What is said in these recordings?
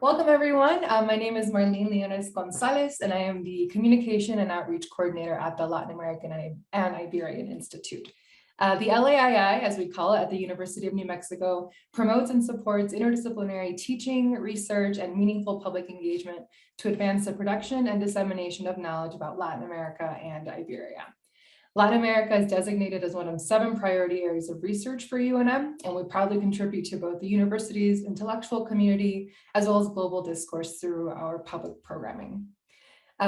Welcome, everyone. My name is Marlene Leones Gonzalez, and I am the Communication and Outreach Coordinator at the Latin American and Iberian Institute. The LAII, as we call it at the University of New Mexico, promotes and supports interdisciplinary teaching, research, and meaningful public engagement to advance the production and dissemination of knowledge about Latin America and Iberia. Latin America is designated as one of 7 priority areas of research for UNM, and we proudly contribute to both the university's intellectual community as well as global discourse through our public programming.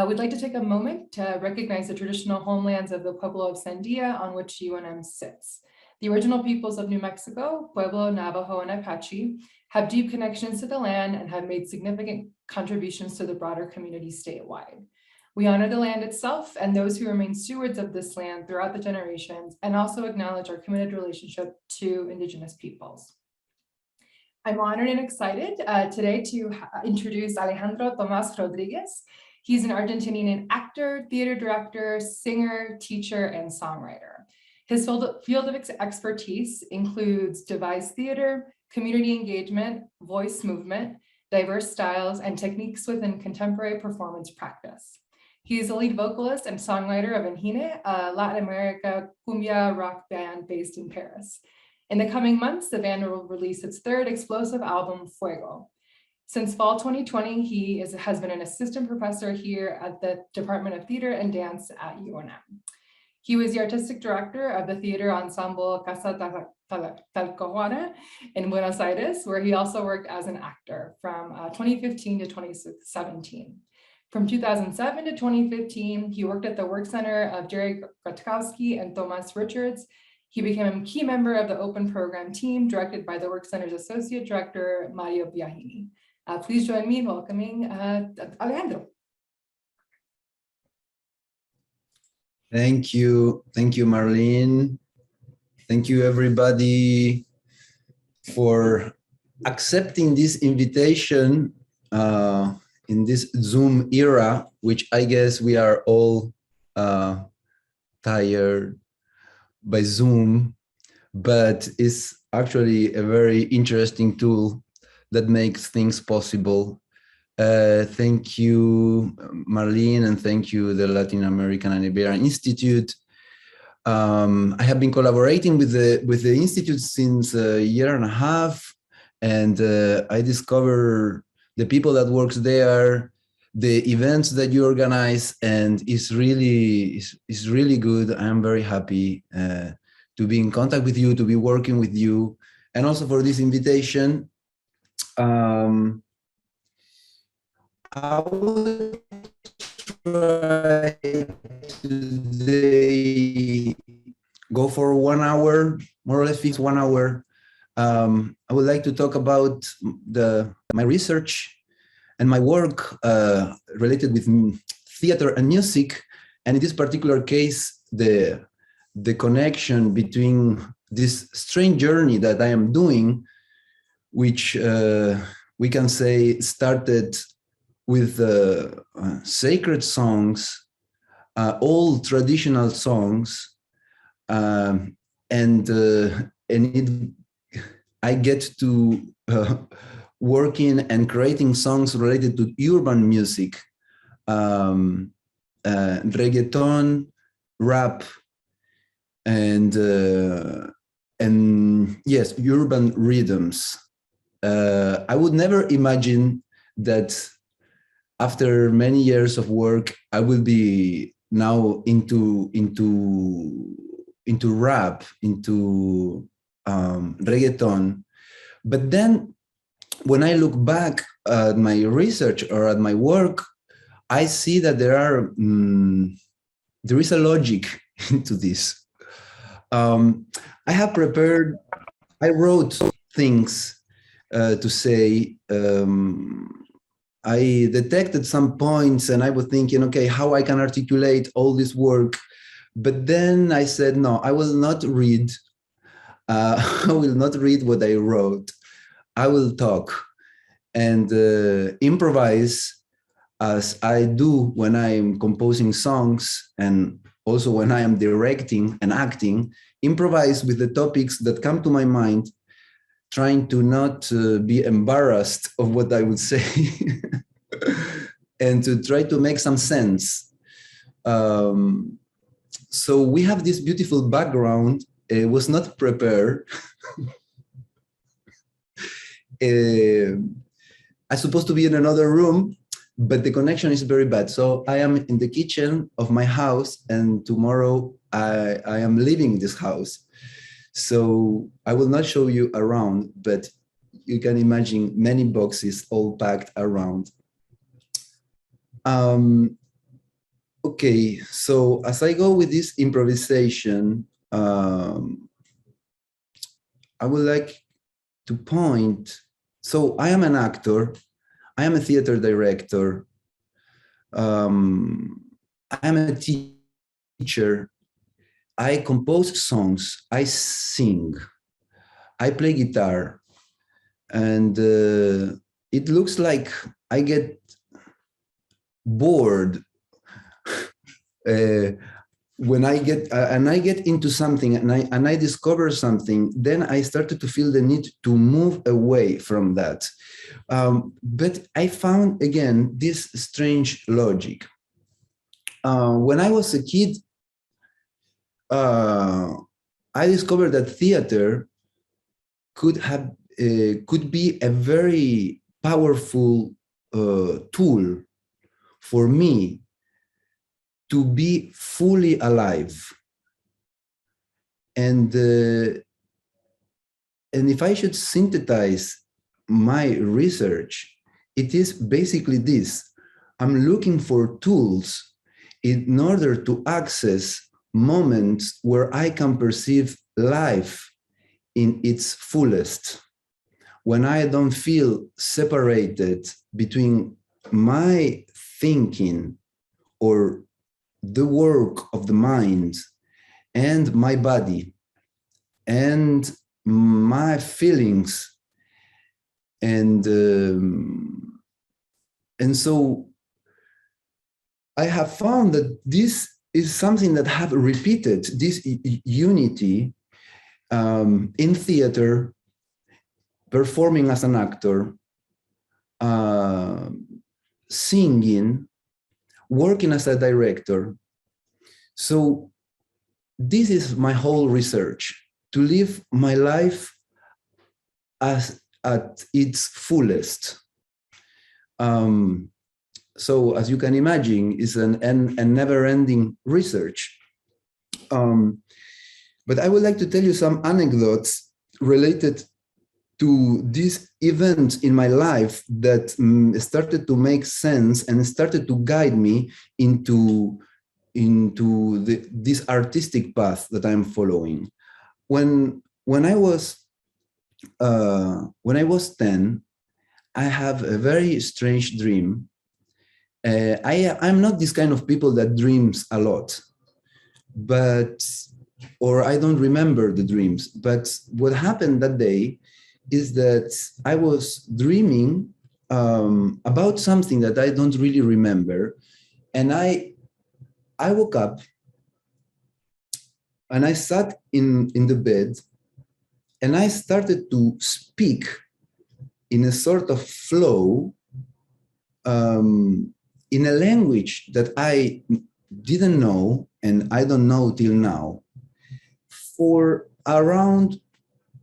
We'd like to take a moment to recognize the traditional homelands of the Pueblo of Sandia on which UNM sits. The original peoples of New Mexico, Pueblo, Navajo, and Apache, have deep connections to the land and have made significant contributions to the broader community statewide. We honor the land itself and those who remain stewards of this land throughout the generations, and also acknowledge our committed relationship to Indigenous peoples. I'm honored and excited today to introduce Alejandro Tomás Rodriguez. He's an Argentinian actor, theater director, singer, teacher, and songwriter. His field of expertise includes devised theater, community engagement, voice movement, diverse styles, and techniques within contemporary performance practice. He is a lead vocalist and songwriter of Engine, a Latin America cumbia rock band based in Paris. In the coming months, the band will release its 3rd explosive album, Fuego. Since fall 2020, he has been an assistant professor here at the Department of Theater and Dance at UNM. He was the artistic director of the theater ensemble Casa Talcahuana in Buenos Aires, where he also worked as an actor from 2015 to 2017. From 2007 to 2015, he worked at the Work Center of Jerry Gratkowski and Thomas Richards. He became a key member of the Open Program team directed by the Work Center's Associate Director, Mario Biagini. Please join me in welcoming Alejandro. Thank you, Marlene. Thank you, everybody, for accepting this invitation in this Zoom era, which I guess we are all tired by Zoom, but it's actually a very interesting tool that makes things possible. Thank you, Marlene, and thank you, the Latin American and Iberian Institute. I have been collaborating with the Institute since a year and a half, and I discovered the people that works there, the events that you organize, and it's really good. I'm very happy to be in contact with you, to be working with you, and also for this invitation. I will try today go for 1 hour, more or less 1 hour. I would like to talk about my research and my work related with theater and music, and in this particular case, the connection between this strange journey that I am doing, which we can say started with sacred songs, old traditional songs, and I get to working and creating songs related to urban music, reggaeton, rap, and yes, urban rhythms. I would never imagine that after many years of work, I will be now into rap, into reggaeton. But then when I look back at my research or at my work, I see that there is a logic into this. I wrote things to say. I detected some points and I was thinking, okay, how I can articulate all this work. But then I said, no, I will not read. I will not read what I wrote. I will talk and improvise as I do when I'm composing songs and also when I am directing and acting, improvise with the topics that come to my mind, trying to not be embarrassed of what I would say and to try to make some sense. So we have this beautiful background. It was not prepared. I'm supposed to be in another room, but the connection is very bad. So I am in the kitchen of my house, and tomorrow I am leaving this house. So I will not show you around, but you can imagine many boxes all packed around. Okay, so as I go with this improvisation, I would like to point. So I am an actor. I am a theater director. I am a teacher. I compose songs. I sing. I play guitar. And it looks like I get bored when I get into something and I discover something. Then I started to feel the need to move away from that. But I found again this strange logic. When I was a kid, I discovered that theater could be a very powerful tool for me to be fully alive. And if I should synthesize my research, it is basically this. I'm looking for tools in order to access moments where I can perceive life in its fullest, when I don't feel separated between my thinking or the work of the mind and my body and my feelings. And so I have found that this is something that have repeated, this unity in theater, performing as an actor, singing, working as a director. So this is my whole research, to live my life as at its fullest. So as you can imagine, it's a never-ending research. But I would like to tell you some anecdotes related to this event in my life that started to make sense and started to guide me into this artistic path that I'm following. When I was 10, I have a very strange dream. I'm not this kind of people that dreams a lot, or I don't remember the dreams. But what happened that day is that I was dreaming about something that I don't really remember. And I woke up and I sat in the bed and I started to speak in a sort of flow in a language that I didn't know and I don't know till now for around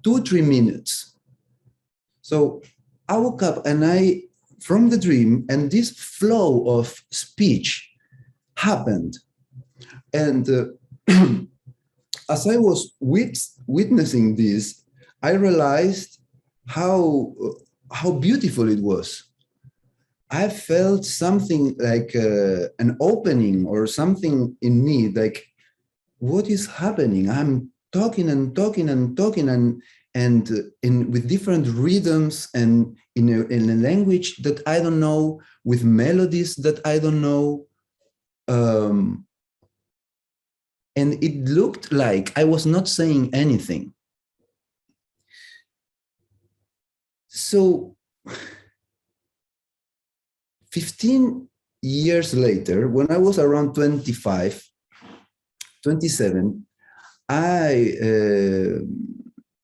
2-3 minutes. So I woke up and from the dream, and this flow of speech happened. And as I was witnessing this, I realized how beautiful it was. I felt something like an opening or something in me, like, what is happening? I'm talking and talking and talking and with different rhythms and in a language that I don't know, with melodies that I don't know. And it looked like I was not saying anything. So 15 years later, when I was around 25, 27, I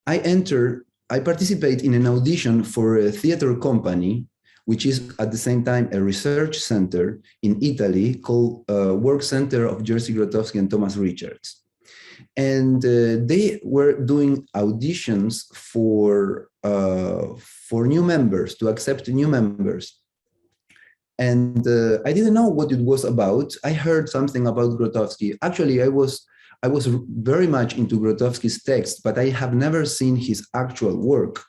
entered I participate in an audition for a theater company, which is at the same time a research center in Italy called Work Center of Jerzy Grotowski and Thomas Richards. And they were doing auditions for new members, to accept new members. And I didn't know what it was about. I heard something about Grotowski. Actually, I was very much into Grotowski's text, but I have never seen his actual work.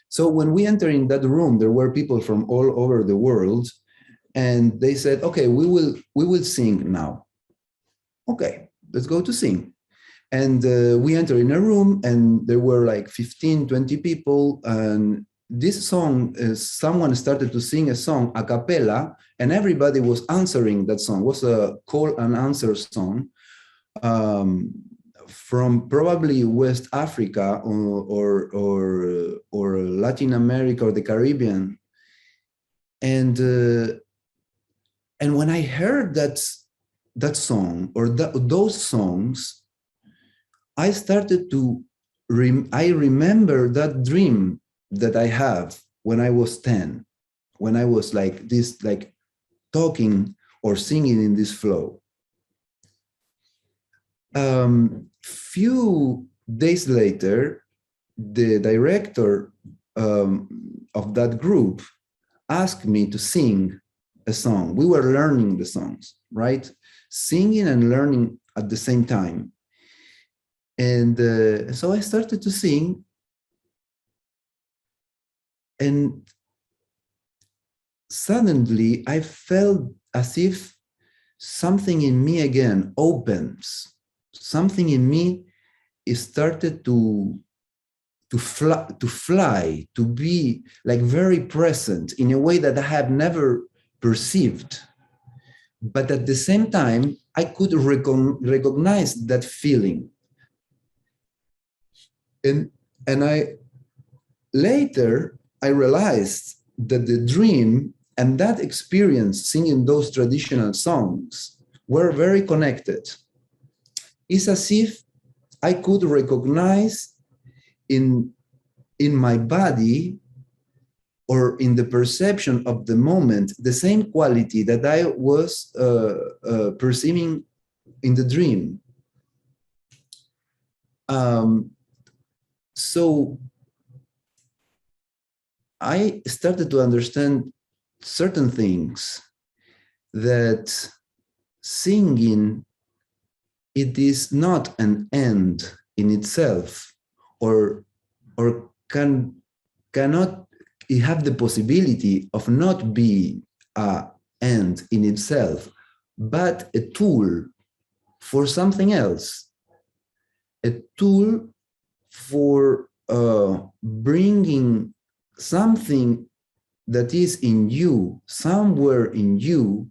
So when we entered in that room, there were people from all over the world, and they said, "Okay, we will sing now." Okay, let's go to sing. And we entered in a room, and there were like 15, 20 people, and this song, someone started to sing a song a cappella, and everybody was answering that song. It was a call and answer song from probably West Africa or Latin America or the Caribbean. And when I heard that song or those songs, I started to I remember that dream that I have when I was 10, when I was like this, like talking or singing in this flow. Few days later, the director of that group asked me to sing a song. We were learning the songs, right? Singing and learning at the same time. And so I started to sing. And suddenly I felt as if something in me again opens. Something in me is started to fly, to be like very present in a way that I have never perceived. But at the same time, I could recognize that feeling. And later, I realized that the dream and that experience singing those traditional songs were very connected. It's as if I could recognize in my body or in the perception of the moment the same quality that I was perceiving in the dream. So I started to understand certain things, that singing, it is not an end in itself, or cannot have the possibility of not being an end in itself, but a tool for something else, a tool for bringing something that is in you, somewhere in you,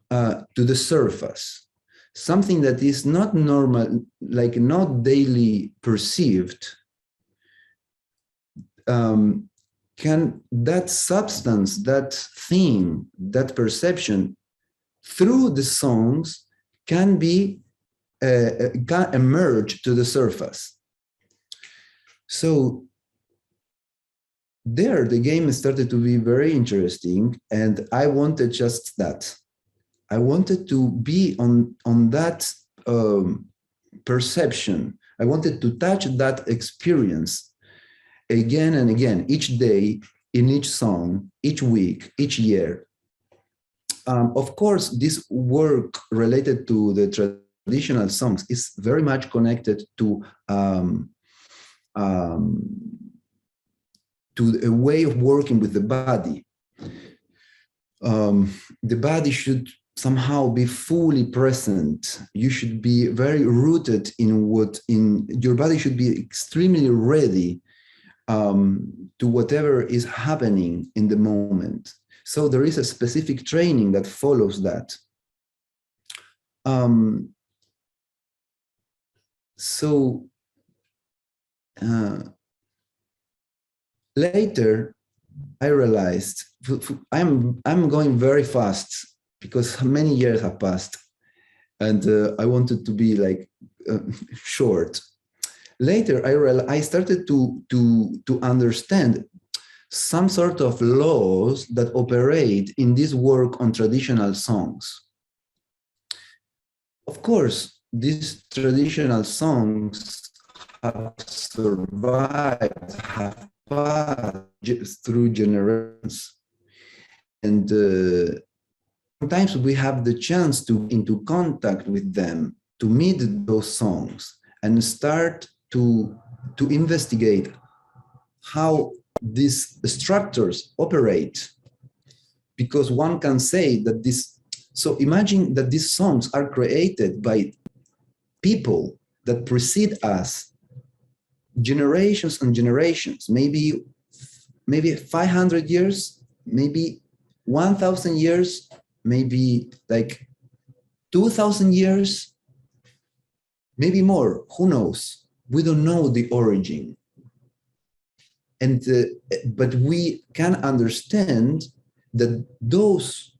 to the surface, something that is not normal, like not daily perceived. Can that substance, that thing, that perception, through the songs, can emerge to the surface. So there, the game started to be very interesting, and I wanted just that. I wanted to be on that perception. I wanted to touch that experience again and again, each day, in each song, each week, each year. Of course, this work related to the traditional songs is very much connected to a way of working with the body. The body should somehow be fully present. You should be very rooted in your body should be extremely ready to whatever is happening in the moment. So there is a specific training that follows that. Later, I realized I'm going very fast because many years have passed, and I wanted to be like short. Later, I started to understand some sort of laws that operate in this work on traditional songs. Of course, these traditional songs have survived, have passed through generations. And sometimes we have the chance to into contact with them, to meet those songs and start to investigate how these structures operate. Because one can say that so imagine that these songs are created by people that precede us generations and generations, maybe 500 years, maybe 1,000 years, maybe like 2,000 years, maybe more, who knows? We don't know the origin. And, but we can understand that those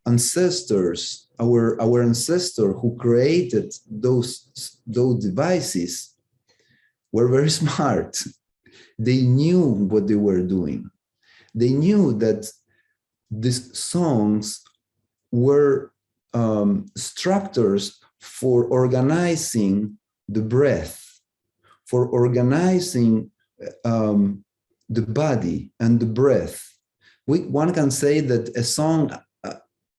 ancestors, our ancestor who created those devices were very smart. They knew what they were doing. They knew that these songs were structures for organizing the breath, for organizing the body and the breath. One can say that a song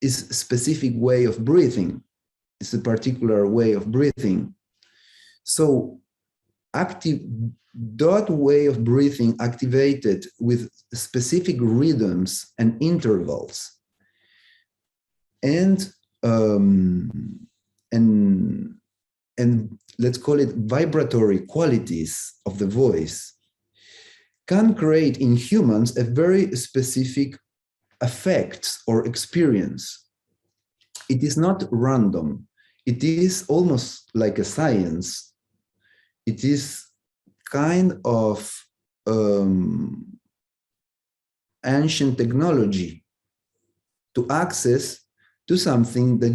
is a specific way of breathing. It's a particular way of breathing. So that way of breathing activated with specific rhythms and intervals and let's call it vibratory qualities of the voice can create in humans a very specific effect or experience. It is not random. It is almost like a science. It is kind of ancient technology to access to something that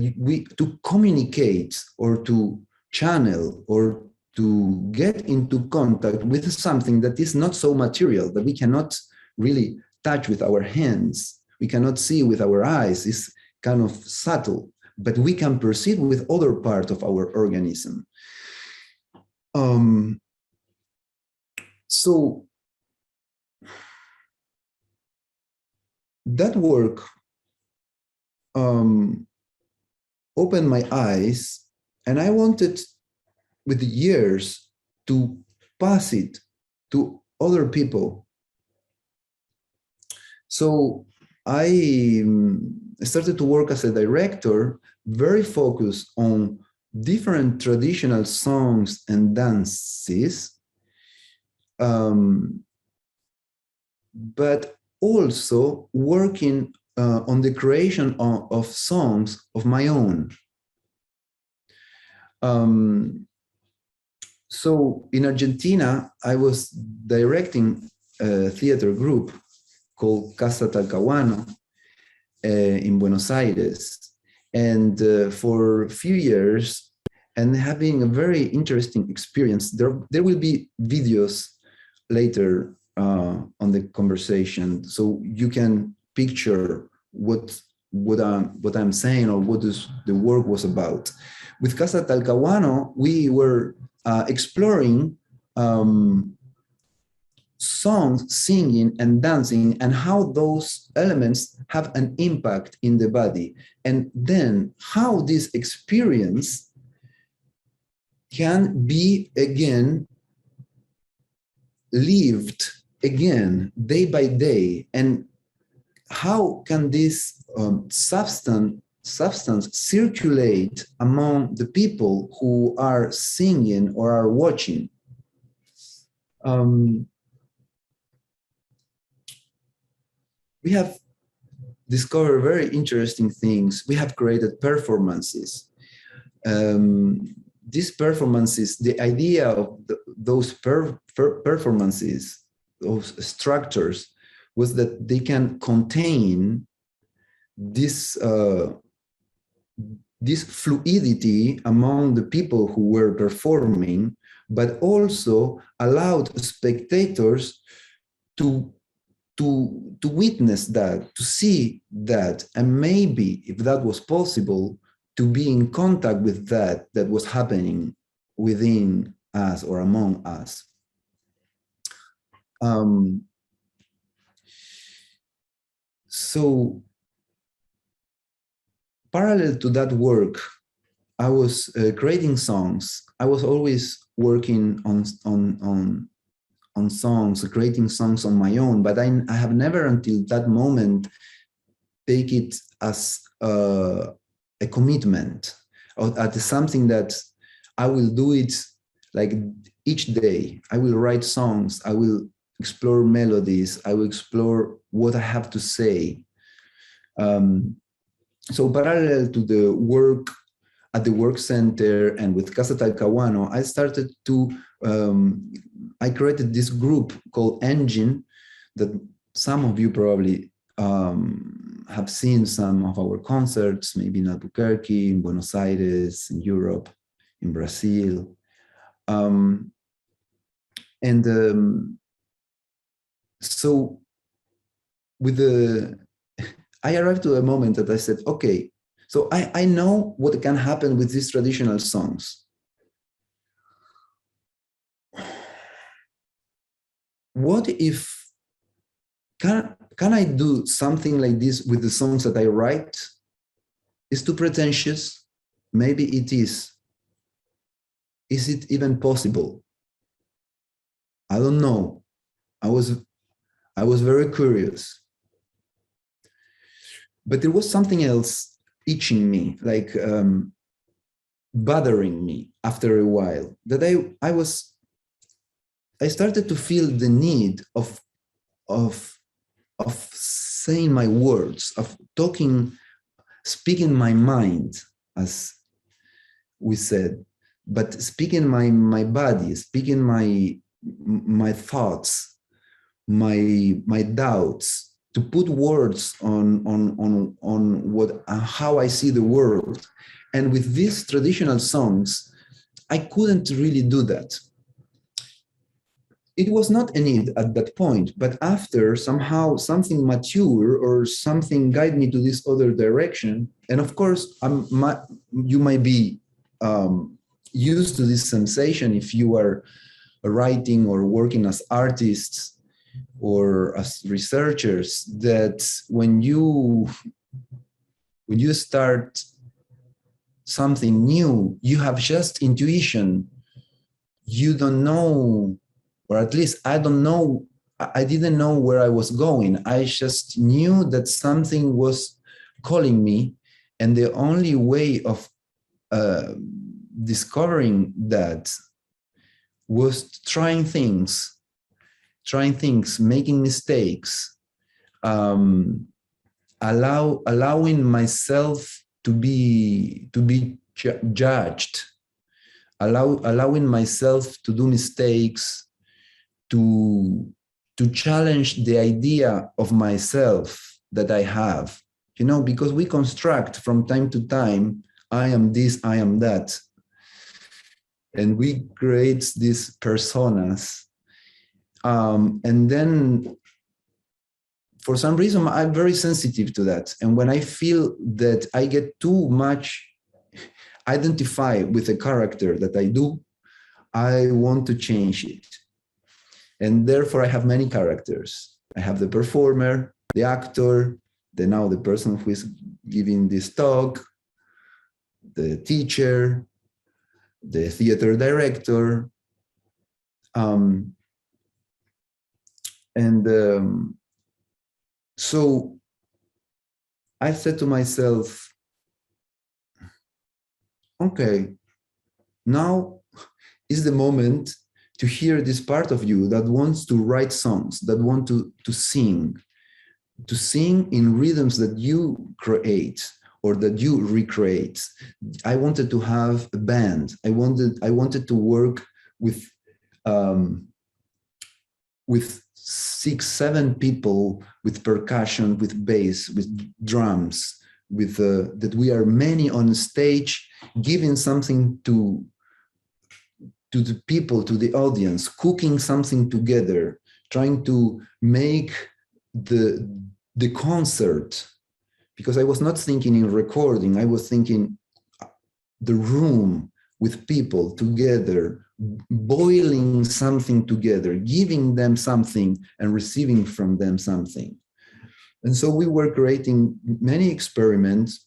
to communicate or to channel or to get into contact with something that is not so material, that we cannot really touch with our hands, we cannot see with our eyes. It's kind of subtle, but we can perceive with other part of our organism. So that work opened my eyes, and I wanted with the years to pass it to other people. So I started to work as a director, very focused on different traditional songs and dances, but also working on the creation of songs of my own. So in Argentina, I was directing a theater group called Casa Talcahuano in Buenos Aires. And for a few years, and having a very interesting experience, there will be videos later on the conversation, so you can picture what I'm saying or what the work was about. With Casa Talcahuano, we were exploring songs, singing and dancing, and how those elements have an impact in the body, and then how this experience can be again lived again day by day, and how can this substance circulate among the people who are singing or are watching. We have discovered very interesting things. We have created performances. These performances, the idea of those performances, those structures, was that they can contain this this fluidity among the people who were performing, but also allowed spectators to to witness that, to see that, and maybe if that was possible, to be in contact with that was happening within us or among us. So parallel to that work, I was creating songs. I was always working on songs, creating songs on my own, but I have never until that moment take it as a commitment or as something that I will do it like each day. I will write songs, I will explore melodies, I will explore what I have to say. So parallel to the work at the work center and with Casa Talcahuano, I started to, I created this group called Engine that some of you probably have seen some of our concerts, maybe in Albuquerque, in Buenos Aires, in Europe, in Brazil. So with I arrived to a moment that I said, okay, so I know what can happen with these traditional songs. What if, can I do something like this with the songs that I write? It's too pretentious. Maybe it is. Is it even possible? I don't know. I was very curious. But there was something else itching me, like bothering me after a while, that I started to feel the need of saying my words, of speaking my mind, as we said, but speaking my body, speaking my thoughts, my doubts, to put words on what how I see the world. And with these traditional songs, I couldn't really do that. It was not a need at that point, but after somehow something mature or something guide me to this other direction. And of course, you might be used to this sensation if you are writing or working as artists or as researchers, that when you start something new, you have just intuition. You don't know, or at least I don't know, I didn't know where I was going. I just knew that something was calling me, and the only way of discovering that was trying things, making mistakes, allowing myself to be judged, allowing myself to do mistakes, to challenge the idea of myself that I have, because we construct from time to time, I am this, I am that, and we create these personas. And then for some reason, I'm very sensitive to that. And when I feel that I get too much identify with a character that I do, I want to change it. And therefore I have many characters. I have the performer, the actor, now the person who is giving this talk, the teacher, the theater director. So I said to myself, okay, now is the moment to hear this part of you that wants to write songs, that want to sing in rhythms that you create or that you recreate. I wanted to have a band. I wanted to work with 6, 7 people, with percussion, with bass, with drums, that we are many on stage, giving something to the people, to the audience, cooking something together, trying to make the concert, because I was not thinking in recording, I was thinking the room with people together, boiling something together, giving them something and receiving from them something. And so we were creating many experiments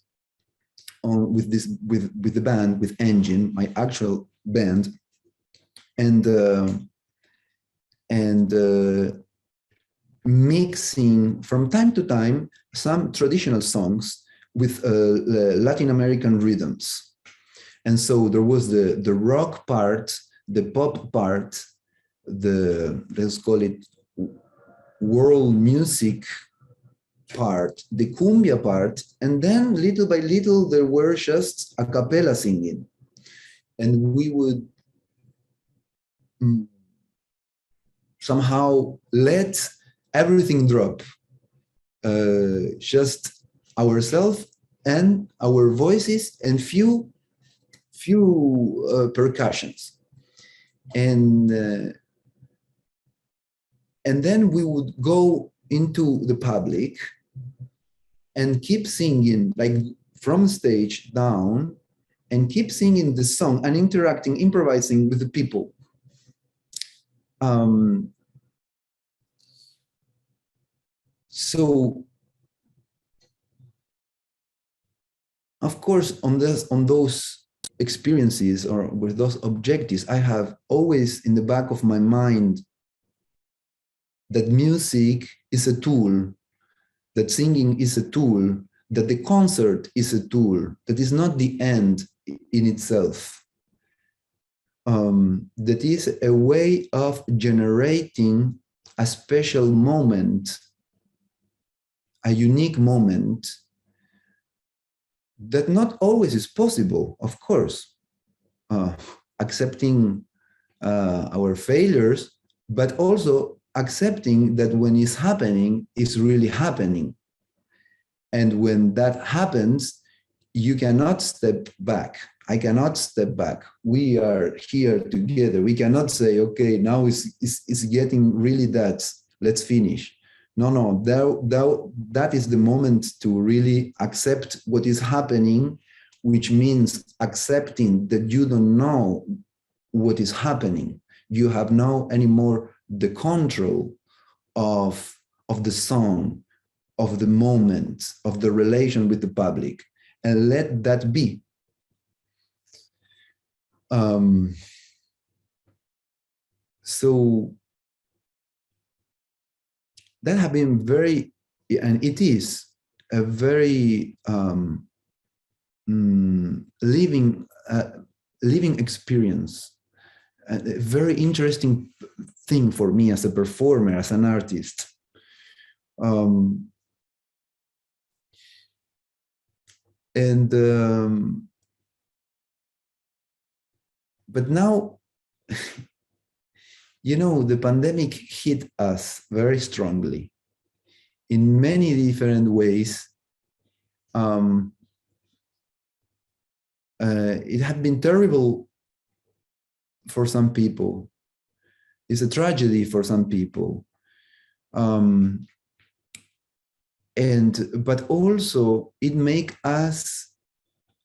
with the band, with Engine, my actual band, and mixing from time to time some traditional songs with Latin American rhythms. And so there was the rock part, the pop part, let's call it world music part, the cumbia part, and then little by little there were just a cappella singing. And we would somehow let everything drop, just ourselves and our voices and few percussions, and then we would go into the public and keep singing, like from stage down, and keep singing the song and interacting, improvising with the people. So, of course, on those experiences or with those objectives, I have always in the back of my mind that music is a tool, that singing is a tool, that the concert is a tool, that is not the end in itself. That is a way of generating a special moment, a unique moment that not always is possible, of course, accepting our failures, but also accepting that when it's happening, it's really happening. And when that happens, you cannot step back. I cannot step back. We are here together. We cannot say, okay, now it's getting really that, let's finish. No, that is the moment to really accept what is happening, which means accepting that you don't know what is happening. You have no anymore the control of the song, of the moment, of the relation with the public, and let that be. So that have been very, and it is a very living experience, a very interesting thing for me as a performer, as an artist. But now, the pandemic hit us very strongly in many different ways. It had been terrible for some people. It's a tragedy for some people. But also it make us,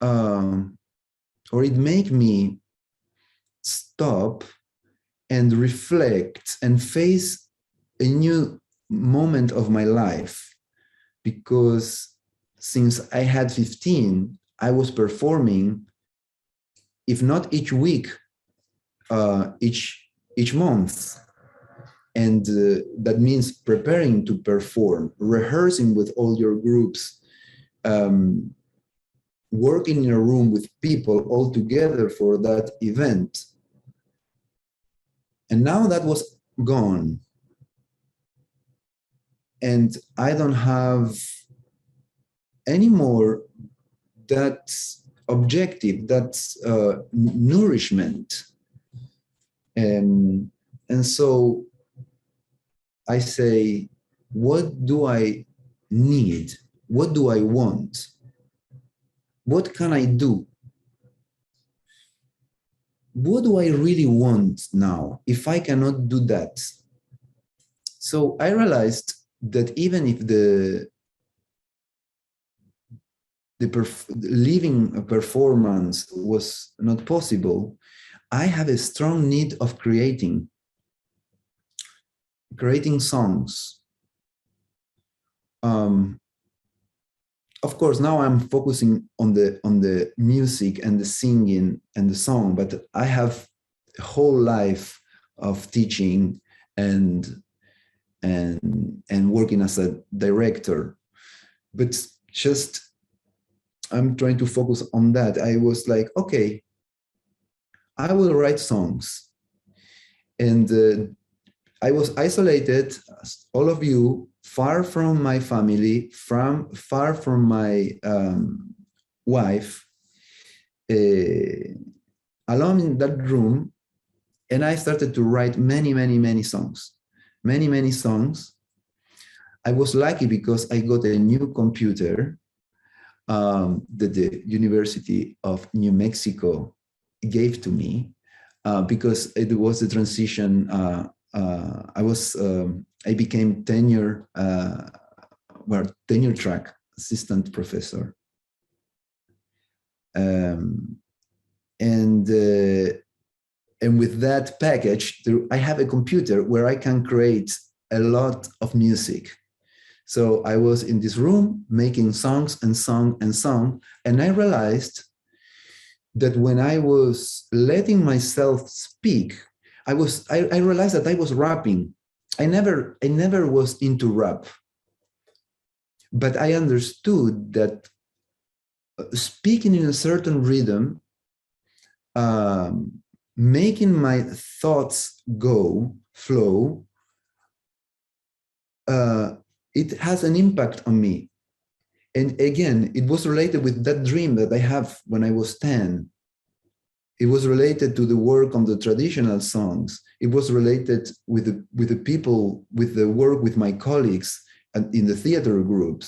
or it make me stop and reflect and face a new moment of my life. Because since I had 15, I was performing, if not each week, each month. And that means preparing to perform, rehearsing with all your groups, working in a room with people all together for that event. And now that was gone. And I don't have anymore that objective, that nourishment. And so I say, what do I need? What do I want? what can I do? What do I really want now if I cannot do that? So I realized that even if living a performance was not possible, I have a strong need of creating songs. Of course, now I'm focusing on the music and the singing and the song, but I have a whole life of teaching and working as a director. But just I'm trying to focus on that. I was like, okay, I will write songs. And I was isolated, as all of you, far from my family, far from my wife, alone in that room, and I started to write many songs. Many songs. I was lucky because I got a new computer that the University of New Mexico gave to me because it was the transition. I became tenure track assistant professor, and with that package, I have a computer where I can create a lot of music. So I was in this room making songs and song, and I realized that when I was letting myself speak, I realized that I was rapping. I never was into rap, but I understood that speaking in a certain rhythm, making my thoughts flow, it has an impact on me. And again, it was related with that dream that I have when I was 10. It was related to the work on the traditional songs. It was related with the people, with the work with my colleagues and in the theater group.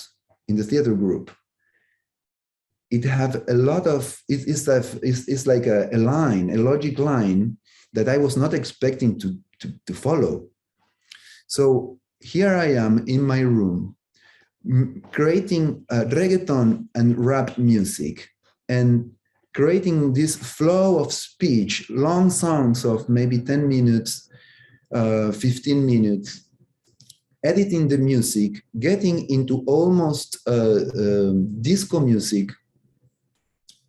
It have a lot of, it's like a logic line that I was not expecting to follow. So here I am in my room, creating reggaeton and rap music and creating this flow of speech, long songs of maybe 10 minutes, 15 minutes, editing the music, getting into almost disco music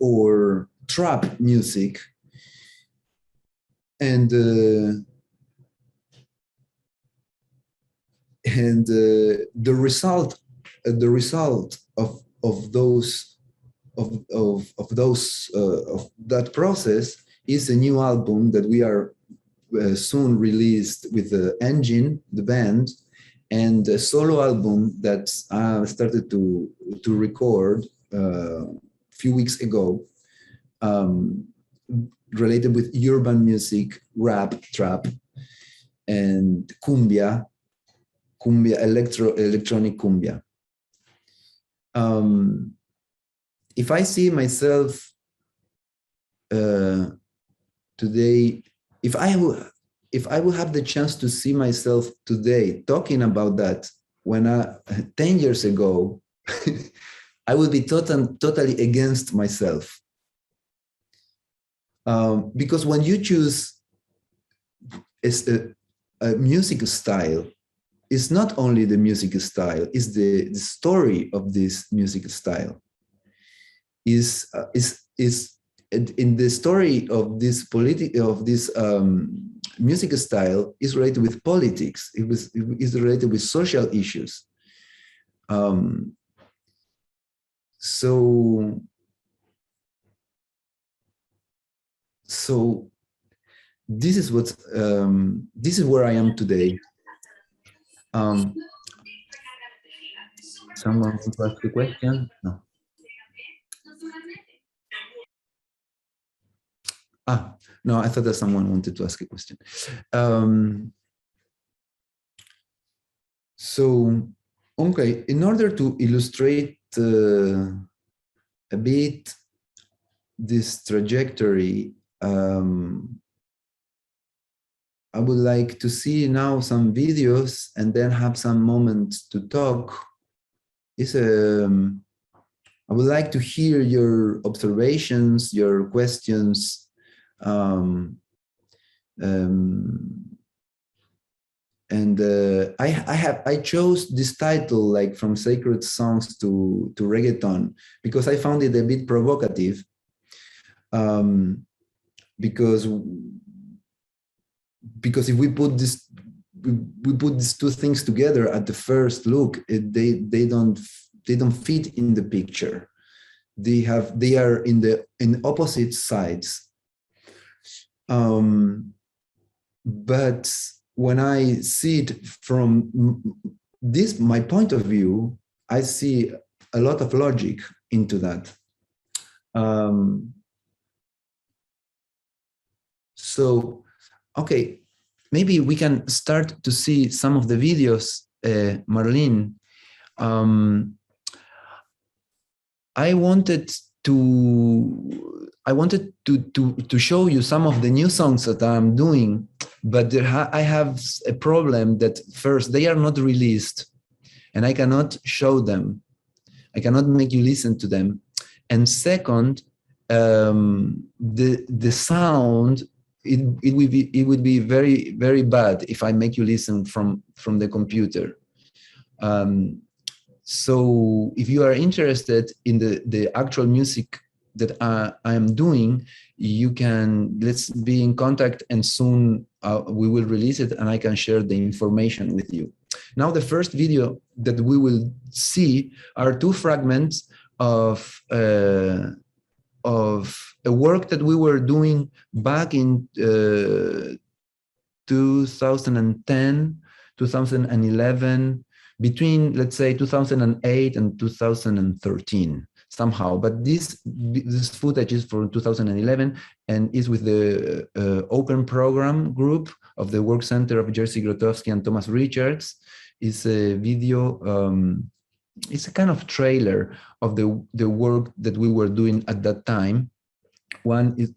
or trap music. And the result of that process is a new album that we are soon released with the Engine, the band, and a solo album that I started to record a few weeks ago, related with urban music, rap, trap, and cumbia, electronic cumbia. If I see myself today, if I will have the chance to see myself today talking about that, when 10 years ago, I would be totally against myself. Because when you choose a music style, it's not only the music style, it's the story of this music style. Is in the story of this music style is related with politics. It is related with social issues. So this is what this is where I am today. Someone wants to ask a question? No. No, I thought that someone wanted to ask a question. So, okay, in order to illustrate a bit this trajectory, I would like to see now some videos and then have some moments to talk. I would like to hear your observations, your questions. Um, um, and I chose this title, like from sacred songs to reggaeton, because I found it a bit provocative. Because if we put this, we put these two things together at the first look, they don't fit in the picture. They are in opposite sides. But when I see it from this my point of view, I see a lot of logic into that. So, okay, maybe we can start to see some of the videos, Marlene. I wanted to show you some of the new songs that I'm doing, but I have a problem that first, they are not released and I cannot show them. I cannot make you listen to them. And second, the sound, it would be very, very bad if I make you listen from the computer. So if you are interested in the actual music that I am doing, let's be in contact, and soon we will release it and I can share the information with you. Now, the first video that we will see are two fragments of a work that we were doing back in 2010, 2011, between, let's say, 2008 and 2013 somehow. But this footage is from 2011 and is with the Open Program group of the Work Center of Jerzy Grotowski and Thomas Richards. It's a video, it's a kind of trailer of the work that we were doing at that time. One is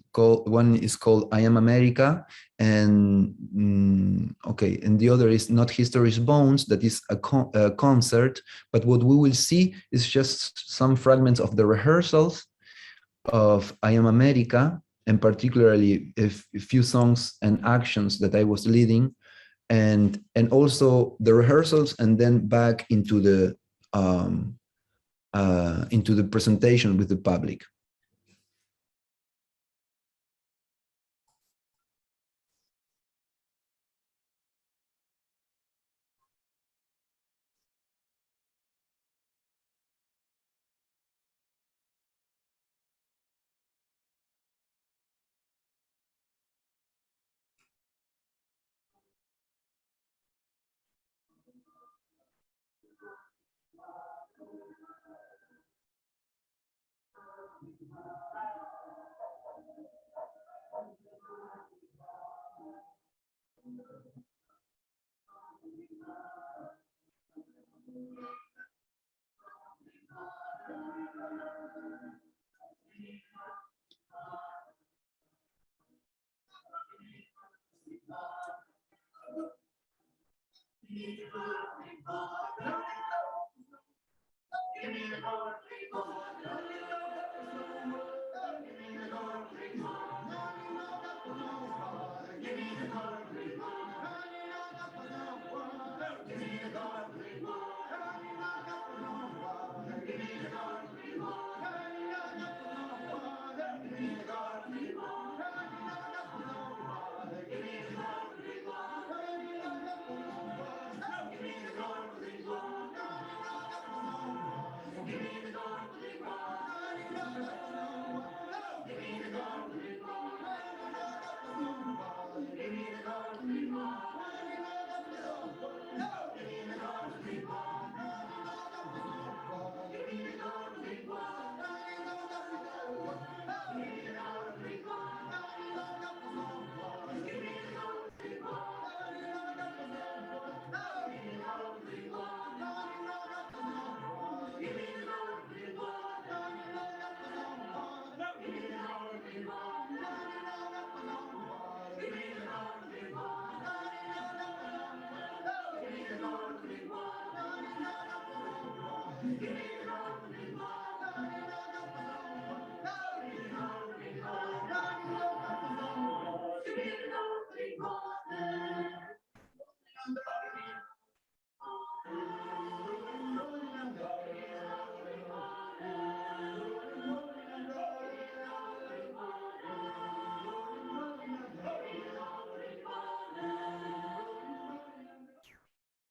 called I Am America, and okay, and the other is Not History's Bones, that is a concert. But what we will see is just some fragments of the rehearsals of I Am America, and particularly a few songs and actions that I was leading, and also the rehearsals, and then back into the presentation with the public.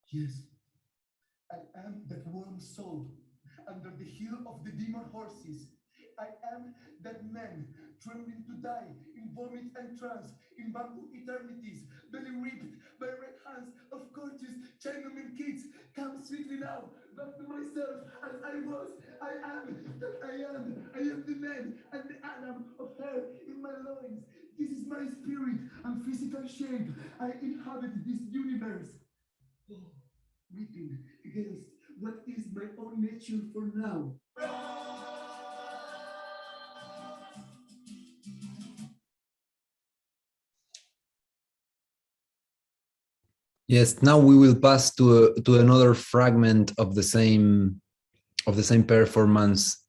Yes, I am that warm soul under the heel of the demon horses. I am that man trembling to die in vomit and trance, in bamboo eternities, belly ripped by red hands of gorgeous Chinaman kids. Come sweetly now, back to myself as I was. I am that I am. I am the man and the Adam of hair in my loins. This is my spirit and physical shape. I inhabit this universe. Oh, weeping against what is my own nature for now. Yes, now we will pass to another fragment of the same performance.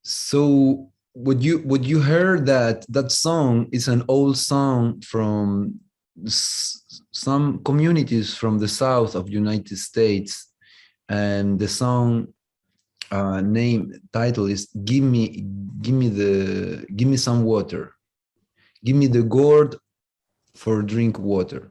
So what you heard, that song is an old song from some communities from the south of United States, and the song name title is give me some water, give me the gourd for drink water.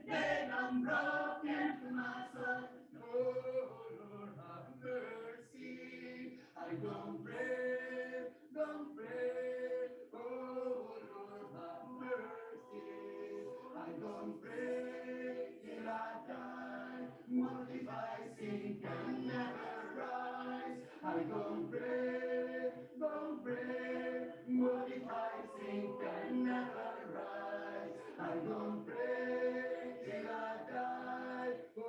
Then I'm broken to my soul. Oh Lord, have mercy. I don't pray, don't pray. Oh Lord, have mercy. I don't pray till I die. What if I sink and never rise? I don't pray, don't pray. What if I sink and never rise? I don't pray till I die. Oh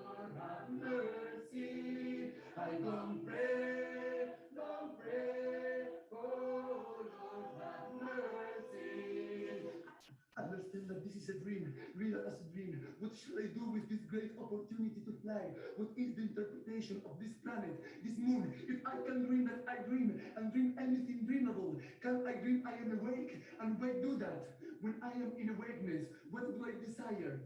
Lord, have mercy. I don't pray, don't pray. Oh Lord, have mercy. Understand that this is a dream, real as a dream. What should I do with this great opportunity to fly? What is the interpretation of this planet, this moon? If I can dream that I dream and dream anything dreamable, can I dream I am awake? And why do that? When I am in awakeness, what do I desire?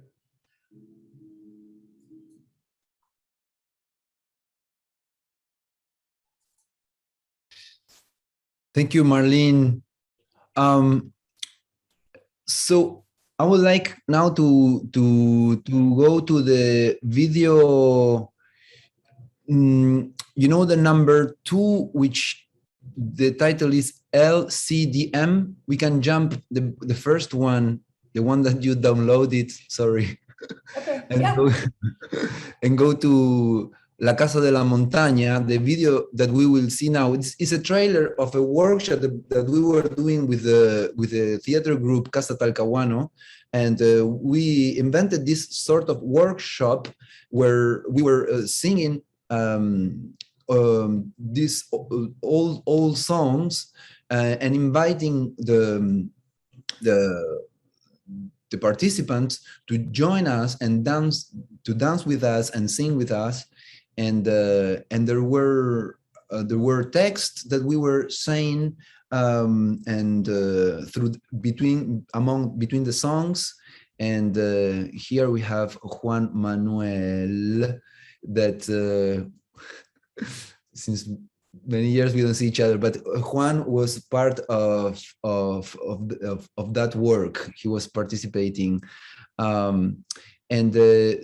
Thank you, Marlene. So I would like now to go to the video. You know the number 2, which the title is LCDM. We can jump the first one, the one that you downloaded. Sorry. Okay, and yeah. go, and go to La Casa de la Montaña. The video that we will see now is a trailer of a workshop that we were doing with the theater group Casa Talcahuano, and we invented this sort of workshop where we were singing these old songs and inviting the participants to join us and dance with us and sing with us, and there were texts that we were saying, and through between the songs, and here we have Juan Manuel that since many years we don't see each other, but Juan was part of that work. He was participating, and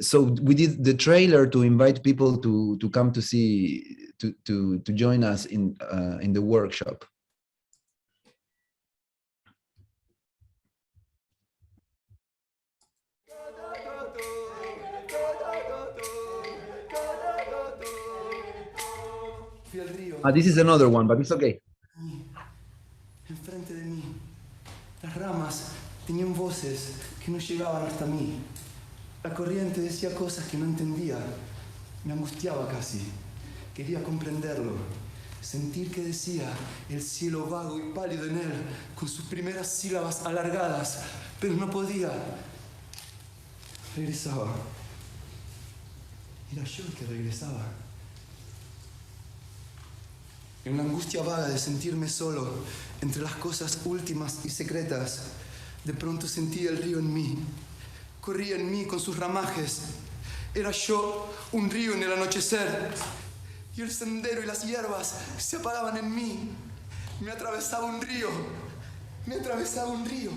so we did the trailer to invite people to come to see to join us in the workshop. This is another one, but it's okay. Enfrente de mí, las ramas tenían voces que no llegaban hasta mí. La corriente decía cosas que no entendía. Me angustiaba casi. Quería comprenderlo. Sentir que decía el cielo vago y pálido en él, con sus primeras sílabas alargadas, pero no podía. Regresaba. Era yo el que regresaba. En la angustia vaga de sentirme solo entre las cosas últimas y secretas, de pronto sentí el río en mí. Corría en mí con sus ramajes. Era yo un río en el anochecer. Y el sendero y las hierbas se apagaban en mí. Me atravesaba un río. Me atravesaba un río.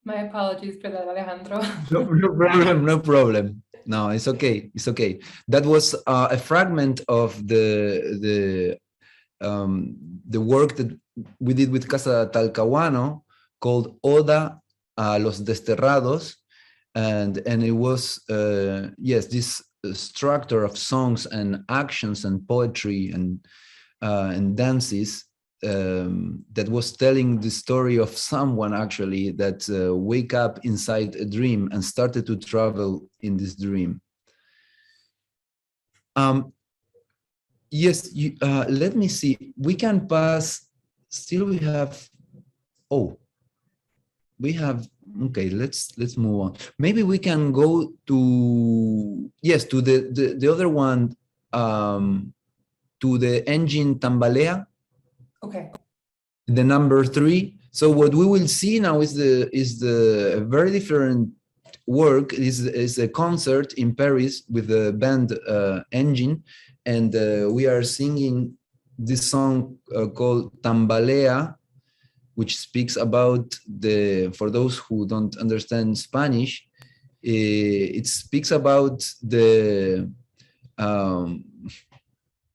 My apologies for that, Alejandro. No problem, no problem. No, it's okay. It's okay. That was a fragment of the work that we did with Casa Talcahuano called Oda a los Desterrados, and it was yes, this structure of songs and actions and poetry and dances that was telling the story of someone actually that wake up inside a dream and started to travel in this dream. Yes, let me see. We can pass. Still, we have. Oh, we have. Okay, let's move on. Maybe we can go to yes to the other one, to the engine Tambalea. Okay. The number 3. So what we will see now is the very different work. Is a concert in Paris with the band Engine, and we are singing this song called Tambalea, which speaks about for those who don't understand Spanish, it speaks about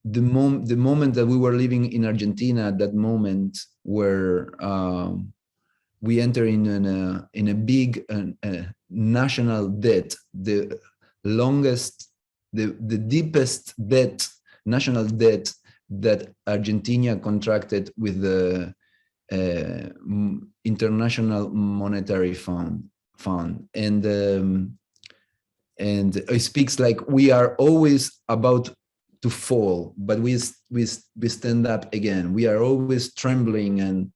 the moment that we were living in Argentina, that moment where we enter in a big national debt, the longest, the deepest debt, national debt that Argentina contracted with the International Monetary Fund, and it speaks like we are always about to fall, but we stand up again. We are always trembling and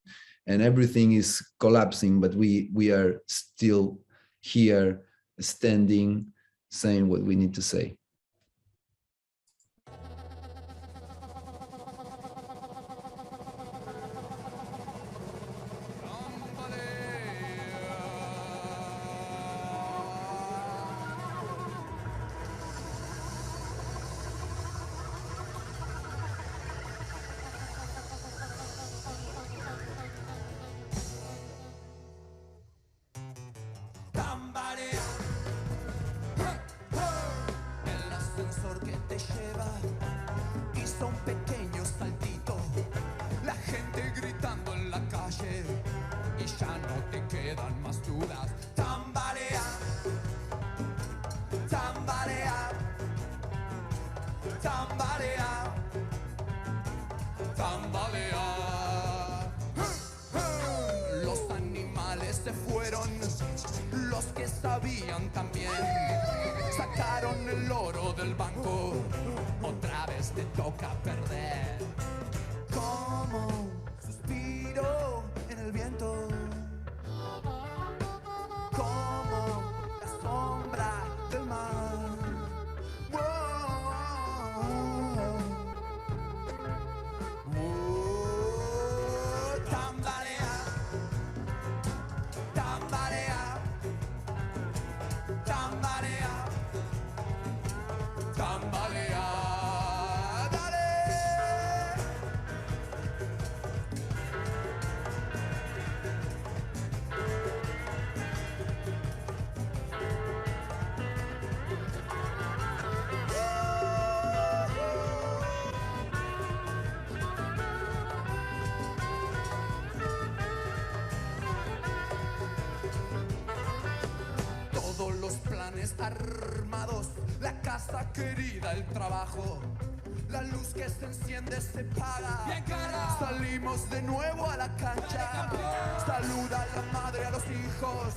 everything is collapsing, but we are still here, standing, saying what we need to say. Los animales se fueron, los que sabían también. Sacaron el oro del banco, otra vez te toca perder. Como suspiro en el viento, como la sombra del mar. Tambalea, tambalea, tambalea, tambalea, dale. Todos los planes armados, la casa querida, el trabajo, la luz que se enciende se paga. Salimos de nuevo a la cancha. Saluda a la madre, a los hijos.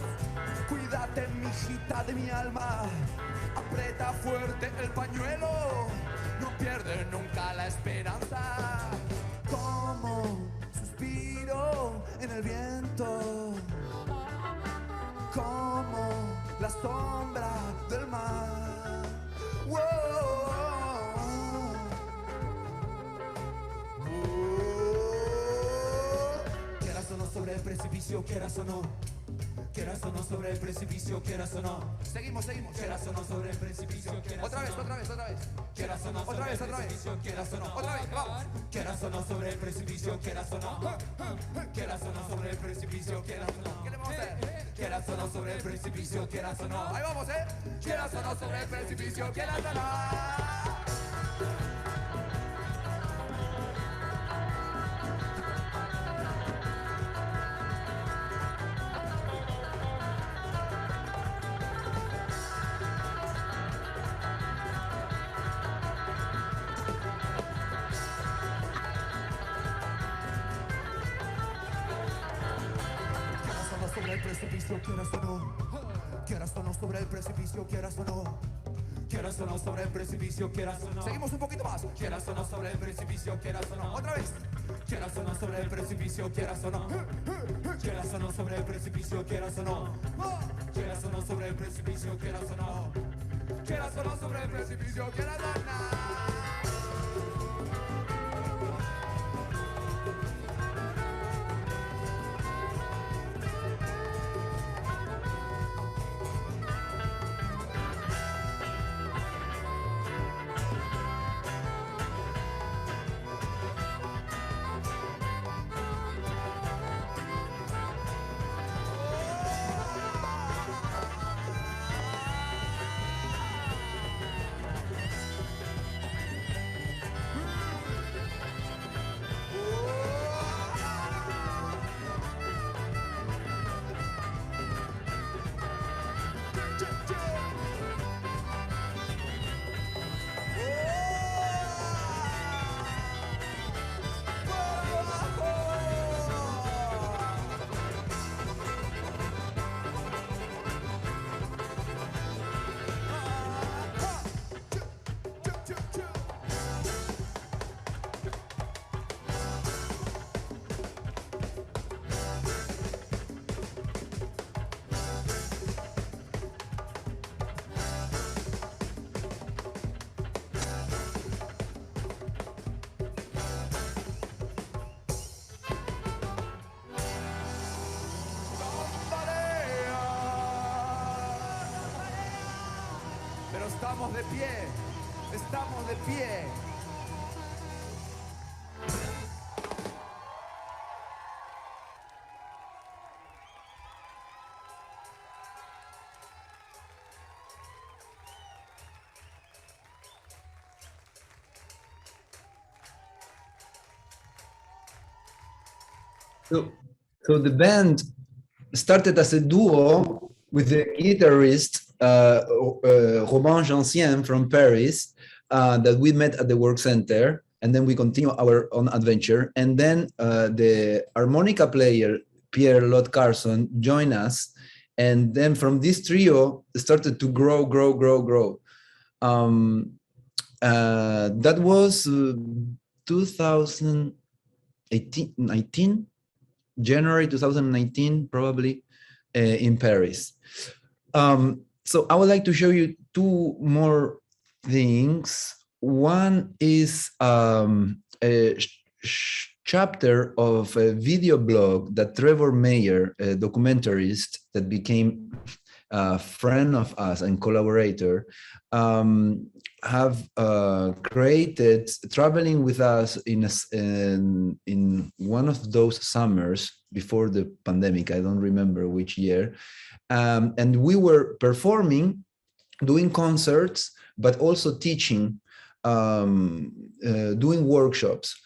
Cuídate, mijita de mi alma. Aprieta fuerte el pañuelo. No pierde nunca la esperanza. Como suspiro en el viento, como la sombra del mar. Wow. Quieras o no sobre el precipicio, quieras o no. Quieras o no sobre el precipicio, quieras o no. Seguimos. Quieras o no sobre el precipicio, quieras otra vez. Quieras o no otra vez. Quieras o no. Otra vez, vamos. Quieras o no sobre el precipicio, quieras o no. Quieras o no sobre el precipicio, quieras o no. ¿Qué le vamos a hacer? quieras o no sobre el precipicio, quieras o no. Ahí vamos, quieras o no sobre el precipicio, quieras o no. Sobre el precipicio, quieras o no. Quieras o no sobre el precipicio, quieras o no. Quieras o no sobre el precipicio, quieras o no. Seguimos un poquito más. Quieras o no sobre el precipicio, quieras o no. Otra vez. Quieras o no sobre el precipicio, quieras o no. Quieras o no sobre el precipicio, quieras o no. Quieras o no sobre el precipicio, quieras o no. Quieras o no sobre el precipicio, quieras o no. Pero estamos de pie, estamos de pie. So the band started as a duo with the guitarist Robin Jancien from Paris that we met at the work center, and then we continue our own adventure. And then the harmonica player Pierre Lot Carson joined us, and then from this trio started to grow. That was 2019, January 2019, probably, in Paris. So I would like to show you two more things. One is a chapter of a video blog that Trevor Mayer, a documentarist that became a friend of us and collaborator, have created, traveling with us in one of those summers before the pandemic. I don't remember which year. And we were performing, doing concerts, but also teaching, doing workshops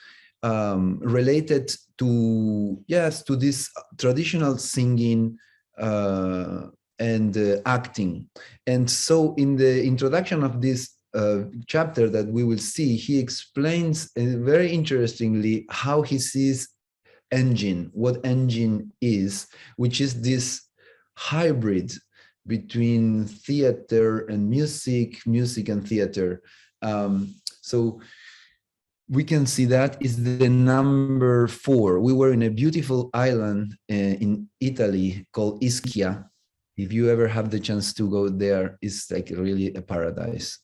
related to, yes, to this traditional singing and acting. And so in the introduction of this chapter that we will see, he explains very interestingly how he sees engine, what engine is, which is this hybrid between theater and music and theater. So we can see that is the number 4. We were in a beautiful island in Italy called Ischia. If you ever have the chance to go there, it's like really a paradise.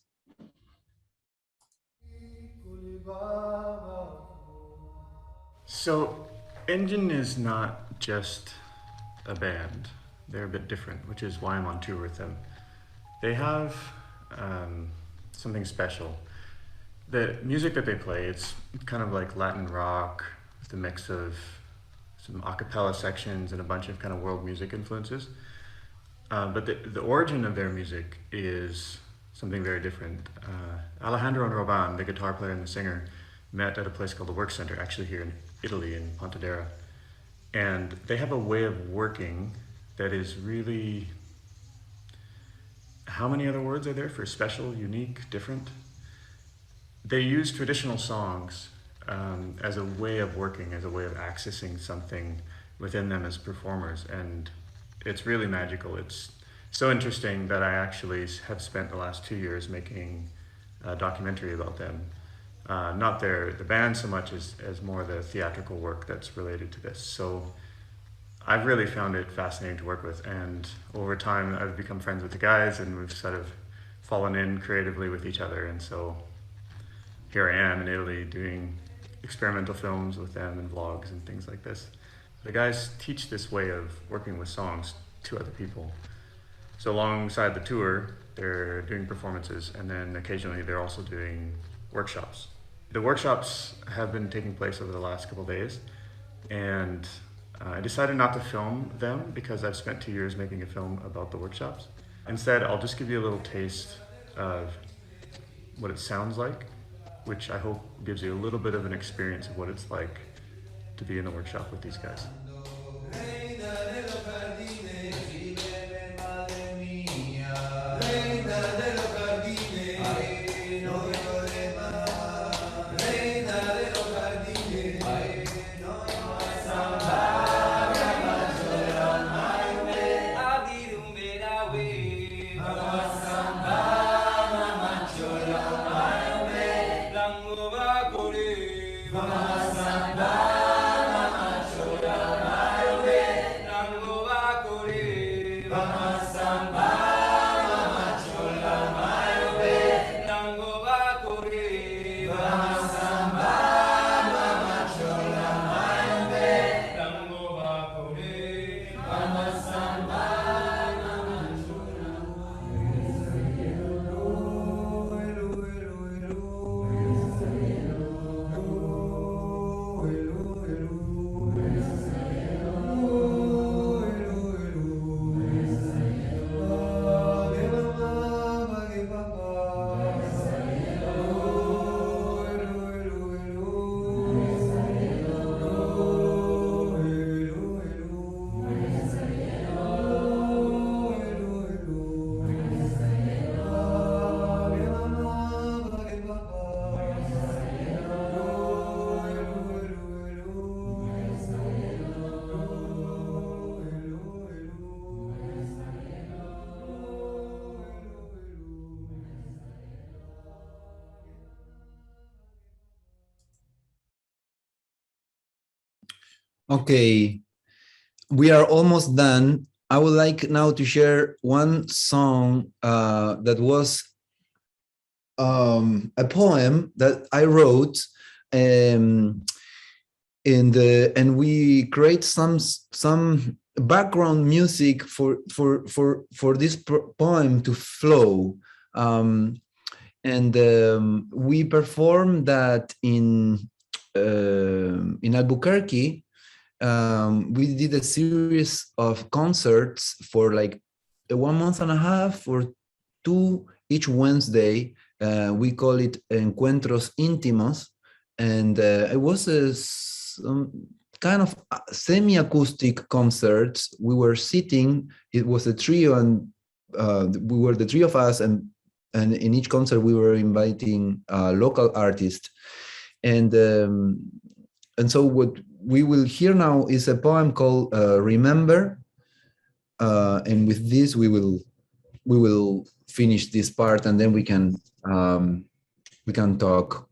So, Engine is not just a band. They're a bit different, which is why I'm on tour with them. They have something special. The music that they play, it's kind of like Latin rock with a mix of some a cappella sections and a bunch of kind of world music influences. But the origin of their music is something very different. Alejandro and Roban, the guitar player and the singer, met at a place called the Work Center, actually here in Italy, in Pontedera. And they have a way of working that is really, how many other words are there for special, unique, different? They use traditional songs as a way of working, as a way of accessing something within them as performers. And it's really magical. It's so interesting that I actually have spent the last 2 years making a documentary about them. Not the band so much as more the theatrical work that's related to this. So I've really found it fascinating to work with, and over time I've become friends with the guys, and we've sort of fallen in creatively with each other. And so here I am in Italy doing experimental films with them and vlogs and things like this. The guys teach this way of working with songs to other people. So alongside the tour, they're doing performances, and then occasionally they're also doing workshops. The workshops have been taking place over the last couple of days, and I decided not to film them because I've spent 2 years making a film about the workshops. Instead, I'll just give you a little taste of what it sounds like, which I hope gives you a little bit of an experience of what it's like to be in a workshop with these guys. Okay, we are almost done. I would like now to share one song that was a poem that I wrote, and we create some background music for this poem to flow, and we performed that in Albuquerque. We did a series of concerts for like 1 month and a half or two each Wednesday. We call it Encuentros Íntimos, and it was some kind of semi-acoustic concerts. We were sitting, it was a trio, and we were the three of us, and in each concert we were inviting local artists. And so what we will hear now is a poem called Remember, and with this we will finish this part, and then we can talk.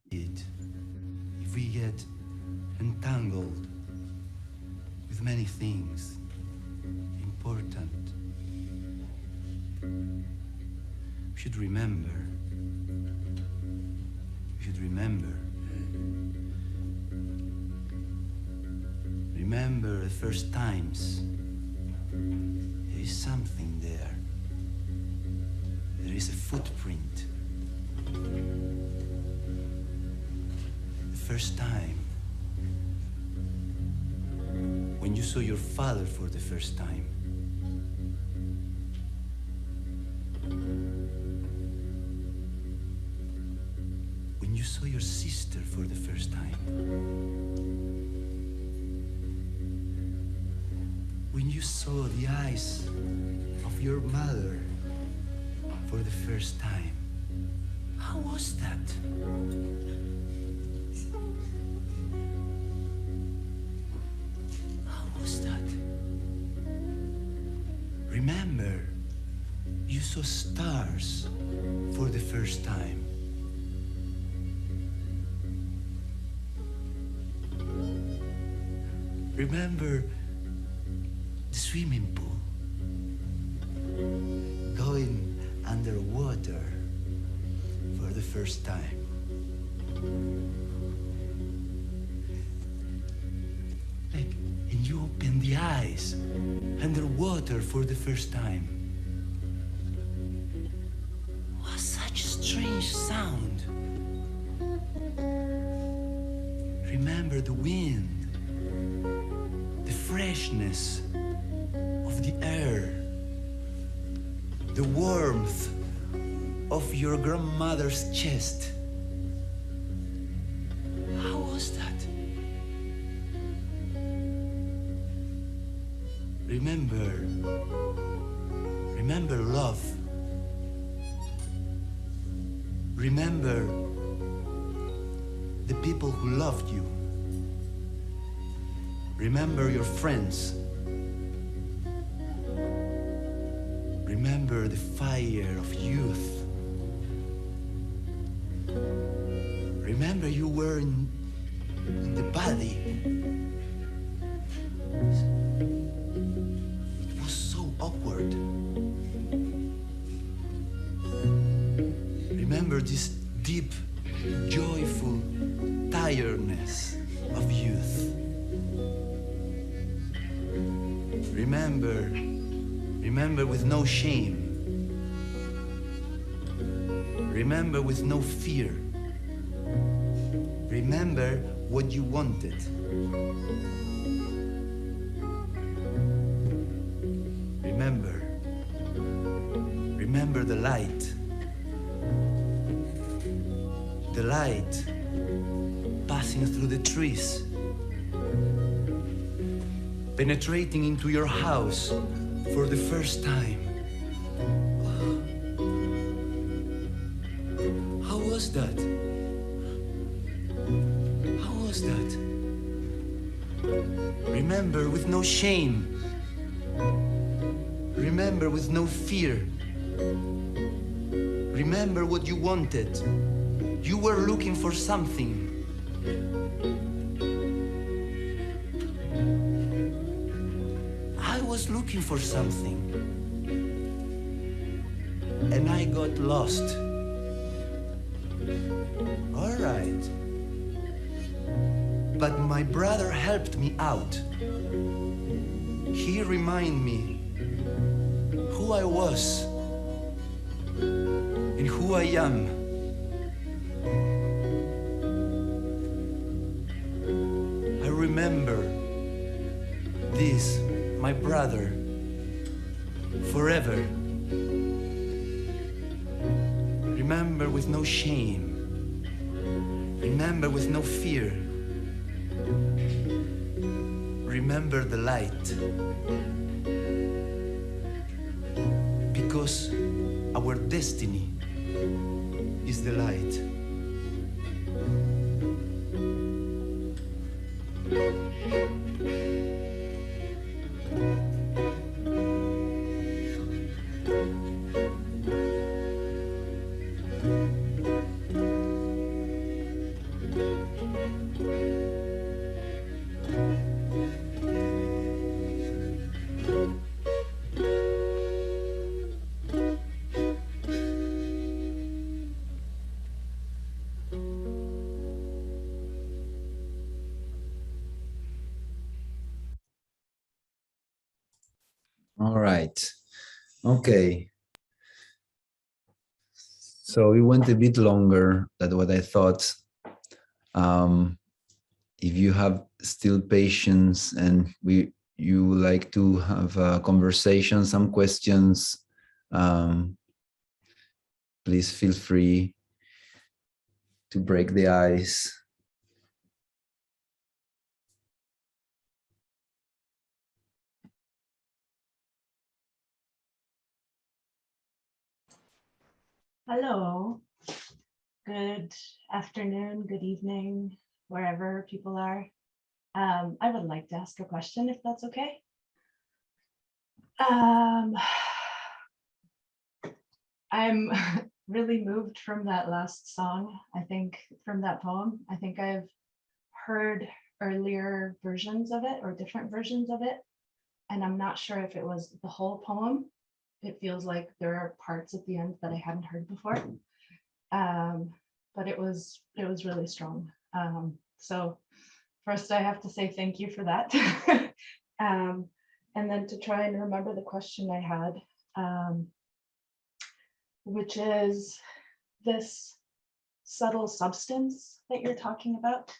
If we get entangled with many things important, we should remember. We should remember. Remember the first times. There is something there. There is a footprint. The first time you saw your father for the first time. When you saw your sister for the first time. When you saw the eyes of your mother for the first time. How was that? How was that? Remember, you saw stars for the first time. Remember the swimming pool, going underwater for the first time. Like, and you open the eyes underwater for the first time. What such a strange sound. Remember the wind, the freshness of the air, the warmth of your grandmother's chest. How was that? Remember love. Remember the people who loved you. Remember your friends. Remember the fire of youth. Remember you were in the body. It was so awkward. Remember this deep, joyful tiredness of youth. Remember with no shame. Remember with no fear. Remember what you wanted. Remember the light. The light passing through the trees, penetrating into your house for the first time. How was that? How was that? Remember with no shame. Remember with no fear. Remember what you wanted. You were looking for something. I was looking for something. And I got lost. All right. But my brother helped me out. He reminded me who I was and who I am. I remember this, my brother, forever. Remember with no shame. Remember with no fear. Remember the light. Because our destiny is the light. All right. Okay. So it went a bit longer than what I thought. If you have still patience and we you would like to have a conversation, some questions, please feel free to break the ice. Hello, good afternoon, good evening, wherever people are. I would like to ask a question if that's okay. I'm really moved from that last song. I think from that poem, I think I've heard earlier versions of it or different versions of it. And I'm not sure if it was the whole poem. It feels like there are parts at the end that I hadn't heard before. But it was really strong. So first I have to say thank you for that. And then to try and remember the question I had, which is this subtle substance that you're talking about,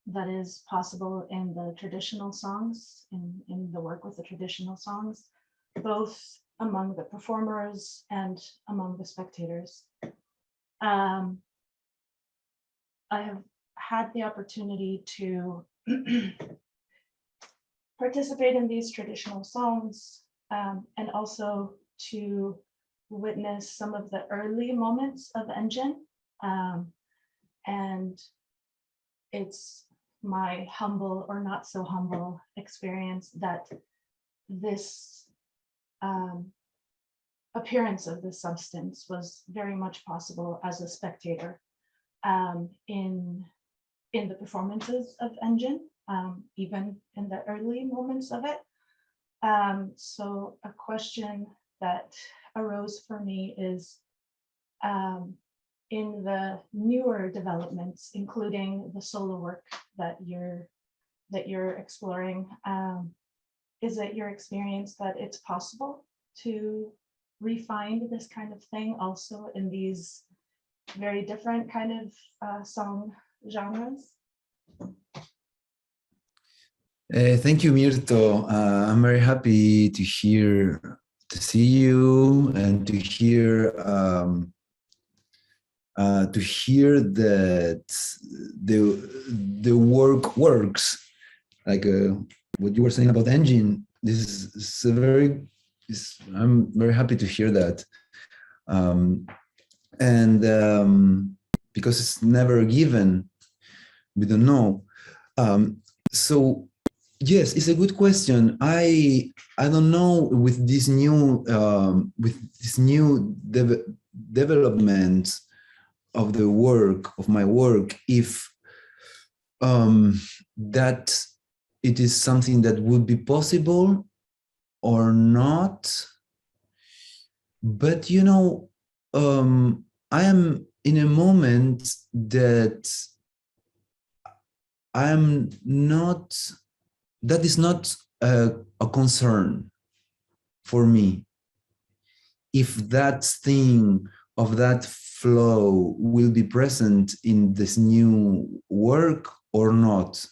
that is possible in the traditional songs, in the work with the traditional songs, both among the performers and among the spectators. I have had the opportunity to participate in these traditional songs, and also to witness some of the early moments of Engine. And it's my humble or not so humble experience that this appearance of this substance was very much possible as a spectator in the performances of Engine, even in the early moments of it. So a question that arose for me is, in the newer developments, including the solo work that you're exploring, is it your experience that it's possible to refine this kind of thing also in these very different kind of song genres? Thank you, Mirto. I'm very happy to see you and to hear that the work works. Like what you were saying about Engine. This is I'm very happy to hear that, because it's never given. We don't know. So yes, it's a good question. I don't know with this new development of the work of my work, if that it is something that would be possible or not. But you know, I am in a moment that I'm not. That is not a concern for me. If that thing of that flow will be present in this new work or not.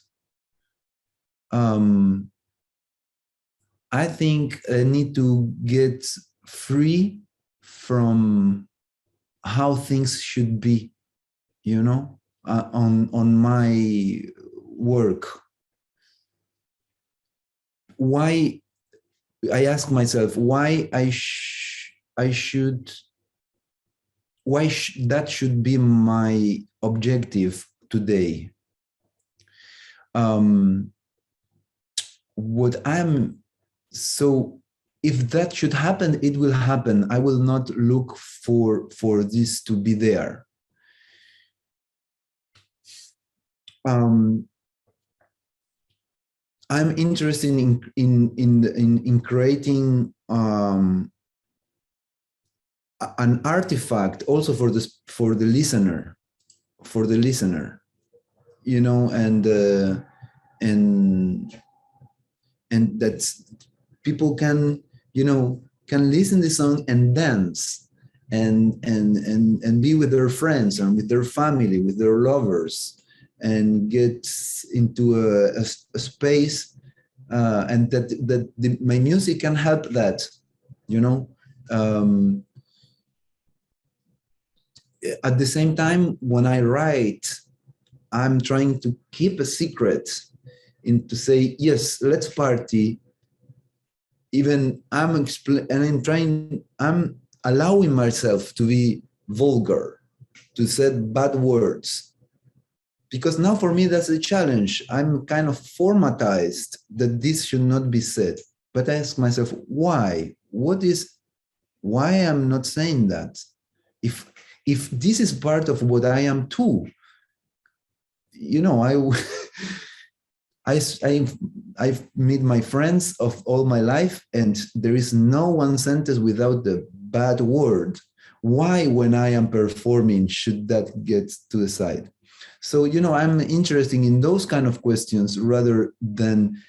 I think I need to get free from how things should be, you know, on my work. Why, I ask myself, why that should be my objective today. So if that should happen, it will happen. I will not look for this to be there. I'm interested in creating an artifact also for the listener, you know, and that people can, you know, can listen to the song and dance and be with their friends and with their family, with their lovers, and get into a space and that my music can help that, you know. At the same time, when I write, I'm trying to keep a secret and to say, yes, let's party. Even I'm allowing myself to be vulgar, to say bad words. Because now for me, that's a challenge. I'm kind of formatized that this should not be said. But I ask myself, why? Why I'm not saying that? If this is part of what I am too, you know, I've met my friends of all my life, and there is no one sentence without the bad word. Why, when I am performing, should that get to the side? So, you know, I'm interested in those kind of questions rather than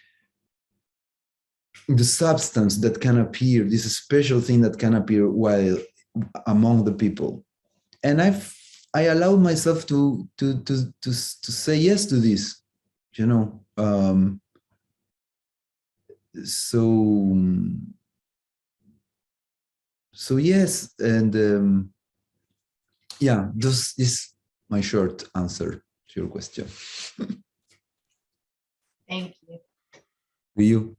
the substance that can appear, this special thing that can appear while among the people. And I allowed myself to say yes to this, you know. So yes, and yeah, this is my short answer to your question. Thank you. To you.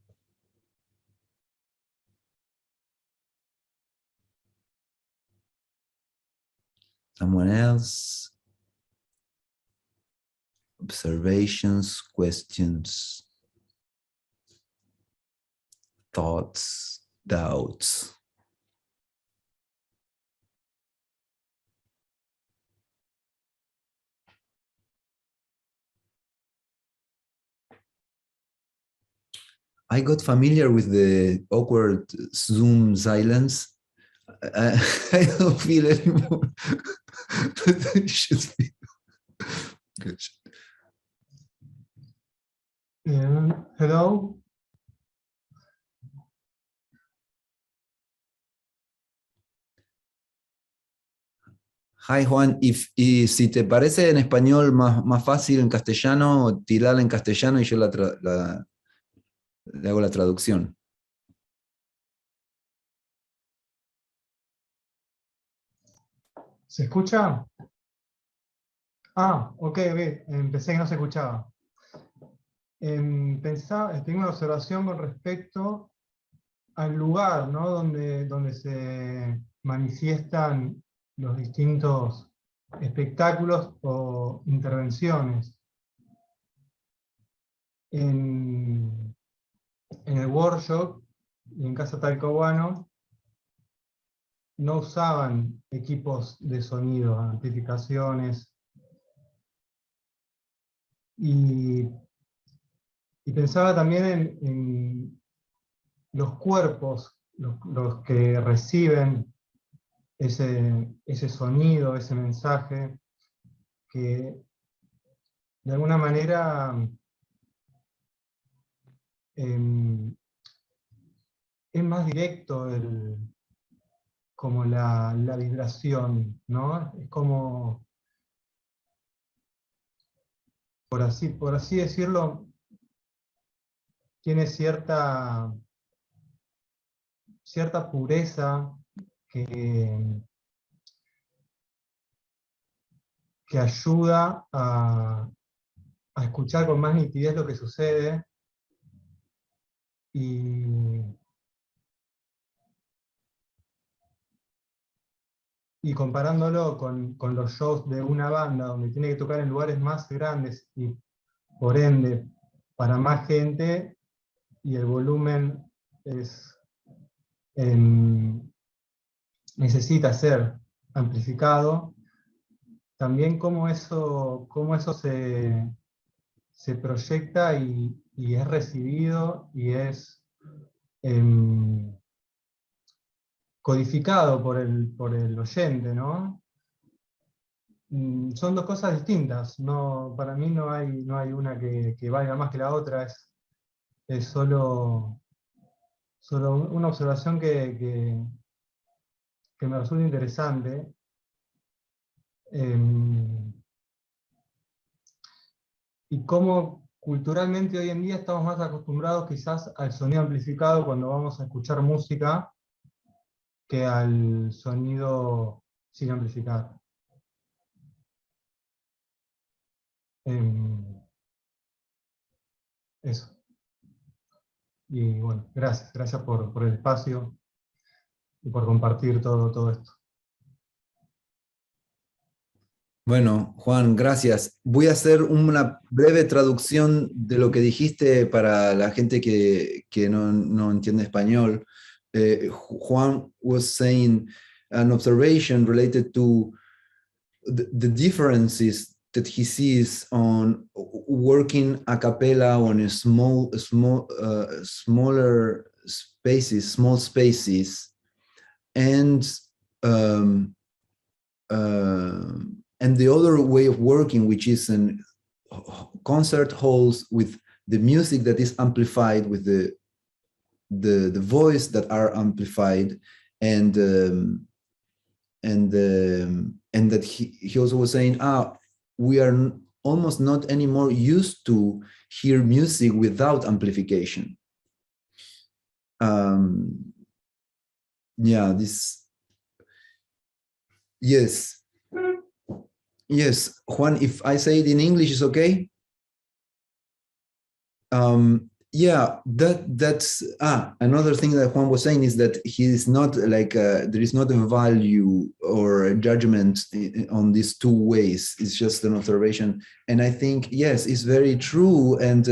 Someone else? Observations, questions, thoughts, doubts. I got familiar with the awkward Zoom silence. I don't feel anymore. But it should be good. Hello. Hi Juan, y si te parece en español más fácil en castellano, tirarla en castellano y yo le hago la traducción. ¿Se escucha? Ah, ok, pensé que no se escuchaba. Tengo una observación con respecto al lugar, ¿no? donde se manifiestan los distintos espectáculos o intervenciones. En el workshop y en Casa Talcahuano no usaban equipos de sonido, amplificaciones, y pensaba también en los cuerpos, los que reciben ese sonido, ese mensaje, que de alguna manera es más directo como la vibración, ¿no? Es como, por así decirlo, tiene cierta pureza que ayuda a escuchar con más nitidez lo que sucede, y comparándolo con los shows de una banda, donde tiene que tocar en lugares más grandes y por ende para más gente, y el volumen necesita ser amplificado, también cómo eso se proyecta y es recibido y es codificado por el oyente, ¿no? Son dos cosas distintas. No, para mí no hay una que valga más que la otra. Es solo una observación que me resulta interesante. Y cómo culturalmente hoy en día estamos más acostumbrados quizás al sonido amplificado cuando vamos a escuchar música que al sonido sin amplificar. Eso. Y bueno, gracias por el espacio y por compartir todo esto. Bueno, Juan, gracias. Voy a hacer una breve traducción de lo que dijiste para la gente que no entiende español. Juan was saying an observation related to the differences that he sees on working a cappella on a smaller spaces, small spaces, and um, and the other way of working, which is in concert halls with the music that is amplified with the voice that are amplified, and that he also was saying, we are almost not anymore used to hear music without amplification. Yeah, this, yes. Yes, Juan, if I say it in English, it's okay? Yeah, that's another thing that Juan was saying is that he is not like there is not a value or a judgment on these two ways. It's just an observation, and I think yes, it's very true, and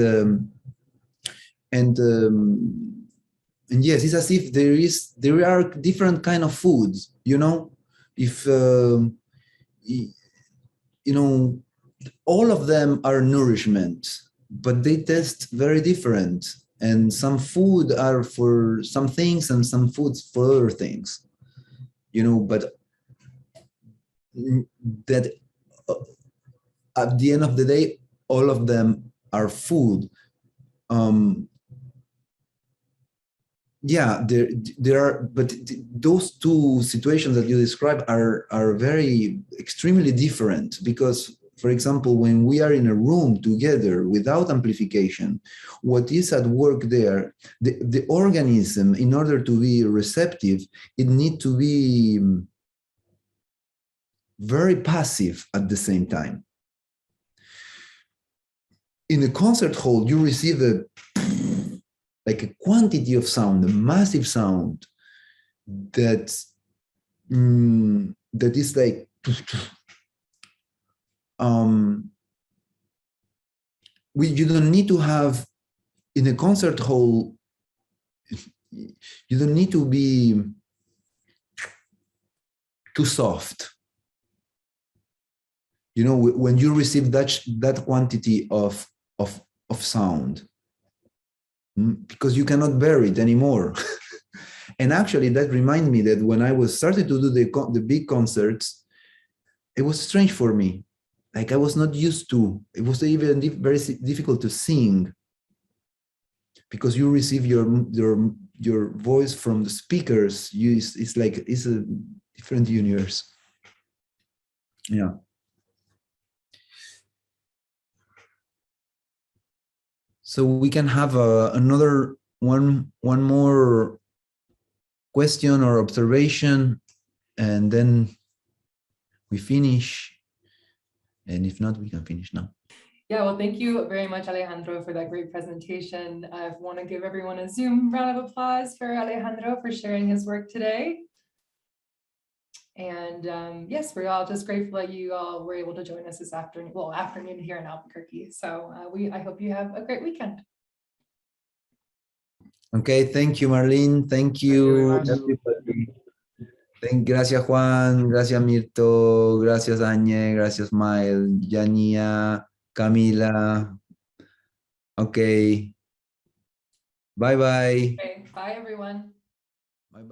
yes, it's as if there are different kind of foods. You know, if you know, all of them are nourishment, but they taste very different. And some food are for some things and some foods for other things, you know, but that at the end of the day, all of them are food. Yeah, there are, but those two situations that you describe are very extremely different because, for example, when we are in a room together without amplification, what is at work there, the organism, in order to be receptive, it needs to be very passive at the same time. In a concert hall, you receive like a quantity of sound, a massive sound that that is like you don't need to have in a concert hall, you don't need to be too soft. You know, when you receive that quantity of sound, because you cannot bear it anymore. And actually, that reminds me that when I was starting to do the big concerts, it was strange for me. Like I was not used to. It was even very difficult to sing because you receive your voice from the speakers. It's like it's a different universe. Yeah. So we can have another one more question or observation, and then we finish. And if not, we can finish now. Yeah, well, thank you very much, Alejandro, for that great presentation. I want to give everyone a Zoom round of applause for Alejandro for sharing his work today. And yes, we're all just grateful that you all were able to join us this afternoon here in Albuquerque. So I hope you have a great weekend. Okay, thank you, Marlene. Thank you, everybody. Gracias, Juan. Gracias, Mirto. Gracias, Añe. Gracias, Mael, Yania, Camila. Okay. Bye-bye. Okay, bye, everyone. Bye.